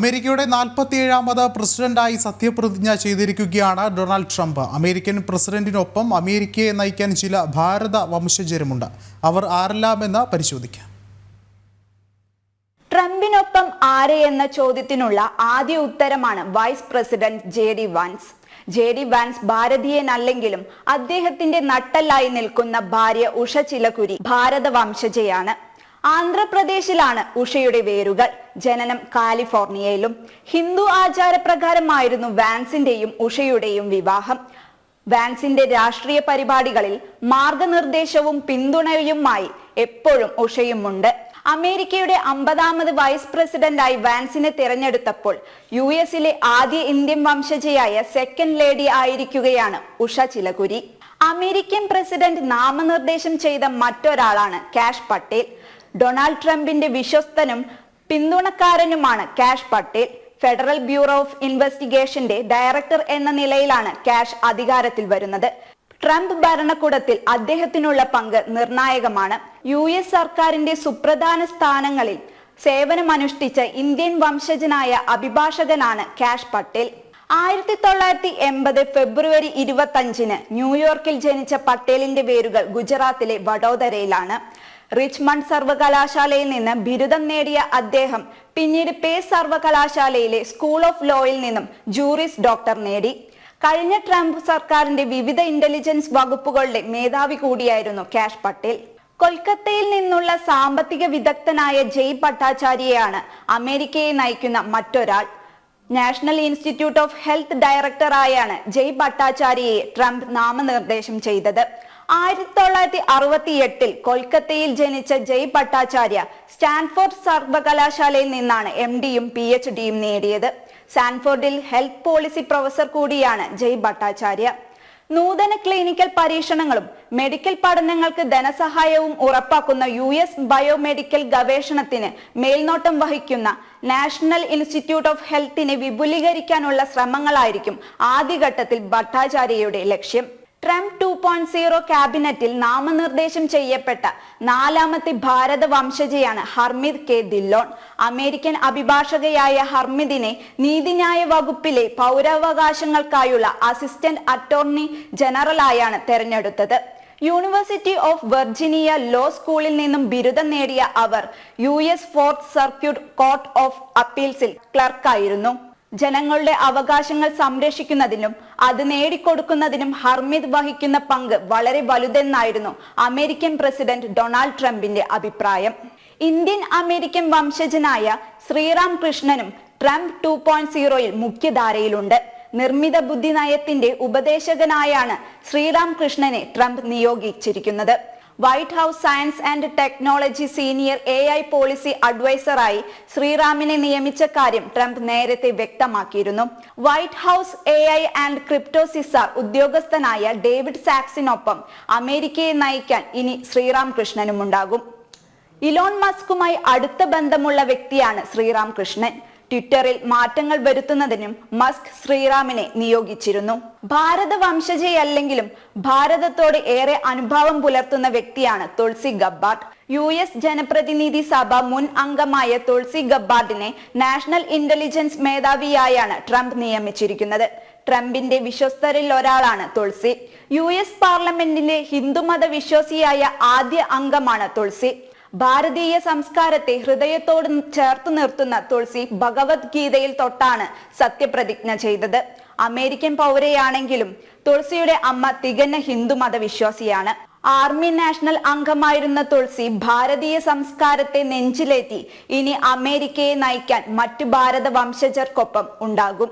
അമേരിക്കയുടെ 47ാമത് പ്രസിഡന്റായി സത്യപ്രതിജ്ഞ ചെയ്തിരിക്കുകയാണ് ഡൊണാൾഡ് ട്രംപ്. അമേരിക്കൻ പ്രസിഡന്റിനൊപ്പം അമേരിക്കയെ നയിക്കാൻ ചില ഭാരത വംശജരുമുണ്ട്. അവർ ആരെല്ലാമെന്ന് പരിശോധിക്കാം. ട്രംപിനൊപ്പം ആരെ എന്ന ചോദ്യത്തിനുള്ള ആദ്യ ഉത്തരമാണ് വൈസ് പ്രസിഡന്റ് ജെ.ഡി. വാൻസ്. ജെ.ഡി. വാൻസ് ഭാരതീയനല്ലെങ്കിലും അദ്ദേഹത്തിന്റെ നട്ടെല്ലായി നിൽക്കുന്ന ഭാര്യ ഉഷ ചിലകുരി ഭാരത വംശജയാണ്. ആന്ധ്രാപ്രദേശിലാണ് ഉഷയുടെ വേരുകൾ. ജനനം കാലിഫോർണിയയിലും. ഹിന്ദു ആചാരപ്രകാരമായിരുന്നു വാൻസിന്റെയും ഉഷയുടെയും വിവാഹം. വാൻസിന്റെ രാഷ്ട്രീയ പരിപാടികളിൽ മാർഗനിർദ്ദേശവും പിന്തുണയുമായി എപ്പോഴും ഉഷയുമുണ്ട്. അമേരിക്കയുടെ 50ാമത് വൈസ് പ്രസിഡന്റായി വാൻസിനെ തിരഞ്ഞെടുത്തപ്പോൾ യുഎസിലെ ആദ്യ ഇന്ത്യൻ വംശജയായ സെക്കൻഡ് ലേഡി ആയിരിക്കുകയാണ് ഉഷ ചിലകുരി. അമേരിക്കൻ പ്രസിഡന്റ് നാമനിർദ്ദേശം ചെയ്ത മറ്റൊരാളാണ് കാഷ് പട്ടേൽ. ഡൊണാൾഡ് ട്രംപിന്റെ വിശ്വസ്തനും പിന്തുണക്കാരനുമാണ് Kash Patel. Federal bureau of ഇൻവെസ്റ്റിഗേഷന്റെ ഡയറക്ടർ എന്ന നിലയിലാണ് കാഷ് അധികാരത്തിൽ വരുന്നത്. ട്രംപ് ഭരണകൂടത്തിൽ അദ്ദേഹത്തിനുള്ള പങ്ക് നിർണായകമാണ്. US സർക്കാരിന്റെ സുപ്രധാന സ്ഥാനങ്ങളിൽ സേവനമനുഷ്ഠിച്ച ഇന്ത്യൻ വംശജനായ അഭിഭാഷകനാണ് കാഷ് പട്ടേൽ. 1980 ഫെബ്രുവരി 25 ന്യൂയോർക്കിൽ ജനിച്ച പട്ടേലിന്റെ വേരുകൾ ഗുജറാത്തിലെ വഡോദരയിലാണ്. റിച്ച്മണ്ട് സർവകലാശാലയിൽ നിന്ന് ബിരുദം നേടിയ അദ്ദേഹം പിന്നീട് പേസ് സർവകലാശാലയിലെ സ്കൂൾ ഓഫ് ലോയിൽ നിന്നും ജൂറിസ് ഡോക്ടർ നേടി. കഴിഞ്ഞ ട്രംപ് സർക്കാരിന്റെ വിവിധ ഇന്റലിജൻസ് വകുപ്പുകളുടെ മേധാവി കൂടിയായിരുന്നു കാഷ് പട്ടേൽ. കൊൽക്കത്തയിൽ നിന്നുള്ള സാമ്പത്തിക വിദഗ്ധനായ ജയ് ഭട്ടാചാര്യയാണ് അമേരിക്കയെ നയിക്കുന്ന മറ്റൊരാൾ. നാഷണൽ ഇൻസ്റ്റിറ്റ്യൂട്ട് ഓഫ് ഹെൽത്ത് ഡയറക്ടറായാണ് ജയ് ഭട്ടാചാര്യയെ ട്രംപ് നാമനിർദ്ദേശം ചെയ്തത്. 1968 കൊൽക്കത്തയിൽ ജനിച്ച ജയ് ഭട്ടാചാര്യ സ്റ്റാൻഫോർഡ് സർവകലാശാലയിൽ നിന്നാണ് MD-യും PhD-യും നേടിയത്. സാൻഫോർഡിൽ ഹെൽത്ത് പോളിസി പ്രൊഫസർ കൂടിയാണ് ജയ് ഭട്ടാചാര്യ. നൂതന ക്ലിനിക്കൽ പരീക്ഷണങ്ങളും മെഡിക്കൽ പഠനങ്ങൾക്ക് ധനസഹായവും ഉറപ്പാക്കുന്ന US ബയോമെഡിക്കൽ ഗവേഷണത്തിന് മേൽനോട്ടം വഹിക്കുന്ന നാഷണൽ ഇൻസ്റ്റിറ്റ്യൂട്ട് ഓഫ് ഹെൽത്തിനെ വിപുലീകരിക്കാനുള്ള ശ്രമങ്ങളായിരിക്കും ആദ്യഘട്ടത്തിൽ ഭട്ടാചാര്യയുടെ ലക്ഷ്യം. ട്രംപ് 2.0 ക്യാബിനറ്റിൽ നാമനിർദ്ദേശം ചെയ്യപ്പെട്ട 4ാമത്തെ ഭാരത വംശജയാണ് ഹർമിത് കെ ധില്ലോൺ. അമേരിക്കൻ അഭിഭാഷകയായ ഹർമിതിനെ നീതിന്യായ വകുപ്പിലെ പൗരാവകാശങ്ങൾക്കായുള്ള അസിസ്റ്റന്റ് അറ്റോർണി ജനറലായാണ് തെരഞ്ഞെടുത്തത്. യൂണിവേഴ്സിറ്റി ഓഫ് വെർജീനിയ ലോ സ്കൂളിൽ നിന്നും ബിരുദം നേടിയ അവർ US fourth circuit court of അപ്പീൽസിൽ ക്ലർക്കായിരുന്നു. ജനങ്ങളുടെ അവകാശങ്ങൾ സംരക്ഷിക്കുന്നതിനും അത് നേടിക്കൊടുക്കുന്നതിനും ഹർമിത് വഹിക്കുന്ന പങ്ക് വളരെ വലുതെന്നായിരുന്നു അമേരിക്കൻ പ്രസിഡന്റ് ഡൊണാൾഡ് ട്രംപിന്റെ അഭിപ്രായം. ഇന്ത്യൻ അമേരിക്കൻ വംശജനായ ശ്രീറാം കൃഷ്ണനും ട്രംപ് 2.0-ൽ മുഖ്യധാരയിലുണ്ട്. നിർമ്മിത ബുദ്ധി നയത്തിന്റെ ഉപദേശകനായാണ് ശ്രീറാം കൃഷ്ണനെ ട്രംപ് നിയോഗിച്ചിരിക്കുന്നത്. White house science and technology senior AI policy അഡ്വൈസറായി ശ്രീറാമിനെ നിയമിച്ച കാര്യം ട്രംപ് നേരത്തെ വ്യക്തമാക്കിയിരുന്നു. White house AI and crypto czar ഉദ്യോഗസ്ഥനായ ഡേവിഡ് സാക്സിനൊപ്പം അമേരിക്കയെ നയിക്കാൻ ഇനി ശ്രീറാം കൃഷ്ണനുമുണ്ടാകും. ഇലോൺ മസ്കുമായി അടുത്ത ബന്ധമുള്ള വ്യക്തിയാണ് ശ്രീറാം കൃഷ്ണൻ. ട്വിറ്ററിൽ മാറ്റങ്ങൾ വരുത്തുന്നതിനും മസ്ക് ശ്രീറാമിനെ നിയോഗിച്ചിരുന്നു. ഭാരത വംശജയല്ലെങ്കിലും ഭാരതത്തോട് ഏറെ അനുഭാവം പുലർത്തുന്ന വ്യക്തിയാണ് തുൾസി ഗബ്ബാർഡ്. US ജനപ്രതിനിധി സഭ മുൻ അംഗമായ തുൾസി ഗബ്ബാർഡിനെ നാഷണൽ ഇന്റലിജൻസ് മേധാവിയായാണ് ട്രംപ് നിയമിച്ചിരിക്കുന്നത്. ട്രംപിന്റെ വിശ്വസ്തരിൽ ഒരാളാണ് തുൾസി. US പാർലമെന്റിലെ ഹിന്ദുമത വിശ്വാസിയായ ആദ്യ അംഗമാണ് തുൾസി. ഭാരതീയ സംസ്കാരത്തെ ഹൃദയത്തോട് ചേർത്തു നിർത്തുന്ന തുൾസി ഭഗവത്ഗീതയിൽ തൊട്ടാണ് സത്യപ്രതിജ്ഞ ചെയ്തത്. അമേരിക്കൻ പൗരയാണെങ്കിലും തുൾസിയുടെ അമ്മ തികഞ്ഞ ഹിന്ദുമത വിശ്വാസിയാണ്. ആർമി നാഷണൽ അംഗമായിരുന്ന തുൾസി ഭാരതീയ സംസ്കാരത്തെ നെഞ്ചിലേറ്റി ഇനി അമേരിക്കയെ നയിക്കാൻ മറ്റു ഭാരത വംശജർക്കൊപ്പം ഉണ്ടാകും.